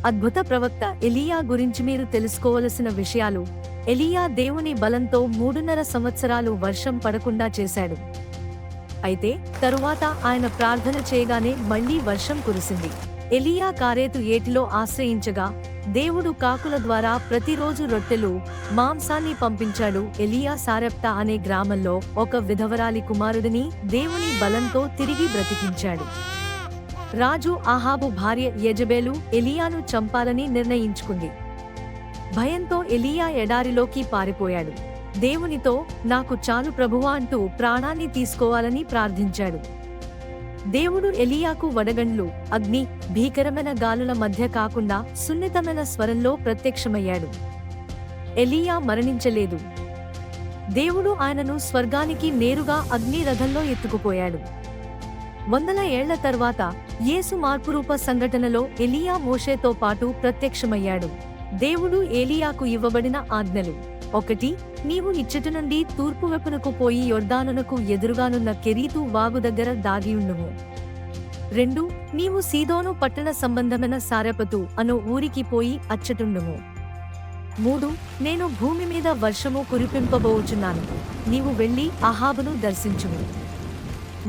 అద్భుత ప్రవక్త ఎలీయా గురించి మీరు తెలుసుకోవలసిన విషయాలు. ఎలీయా దేవుని బలంతో 3.5 సంవత్సరాలు వర్షం పడకుండా చేశాడు. అయితే తరువాత ఆయన ప్రార్థన చేయగానే మళ్లీ వర్షం కురిసింది. ఎలీయా కారేతు ఏటిలో ఆశ్రయించగా దేవుడు కాకుల ద్వారా ప్రతిరోజు రొట్టెలు, మాంసాన్ని పంపించాడు. ఎలీయా సారెప్తా అనే గ్రామంలో ఒక విధవరాలి కుమారుడిని దేవుని బలంతో తిరిగి బ్రతికించాడు. రాజు అహాబు భార్య యెజెబెలు ఎలీయాను చంపాలని నిర్ణయించుకుంది. భయంతో ఎలీయా ఎడారిలోకి పారిపోయాడు. దేవునితో, నాకు చాలు ప్రభువా అంటూ ప్రాణాన్ని తీసుకోవాలని ప్రార్థించాడు. దేవుడు ఎలీయాకు వడగండ్లు, అగ్ని, భీకరమైన గాలుల మధ్య కాకుండా సున్నితమైన స్వరంలో ప్రత్యక్షమయ్యాడు. ఎలీయా మరణించలేదు. దేవుడు ఆయనను స్వర్గానికి నేరుగా అగ్ని రథంలో ఎత్తుకుపోయాడు. 100 ఏళ్ల తర్వాత యేసు మార్పురూప సంఘటనలో ఎలీయా మోషేతో పాటు ప్రత్యక్షమయ్యాడు. దేవుడు ఏలీయాకు ఇవ్వబడిన ఆజ్ఞలు: 1. నీవు ఇచ్చట నుండి తూర్పు వైపునకు పోయి యొర్దానునకు ఎదురుగానున్న కెరీతు వాగు దగ్గర దాగియుండుము. 2. నీవు సీదోను పట్టణ సంబంధమైన సారెపతు అను ఊరికి పోయి అచ్చటుండుము. 3. నేను భూమి మీద వర్షము కురిపింపబోచున్నాను, నీవు వెళ్లి అహాబును దర్శించుము.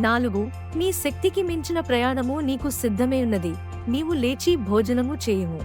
4. నీ శక్తికి మించిన ప్రయాణము నీకు సిద్ధమే ఉన్నది, నీవు లేచి భోజనము చేయుము.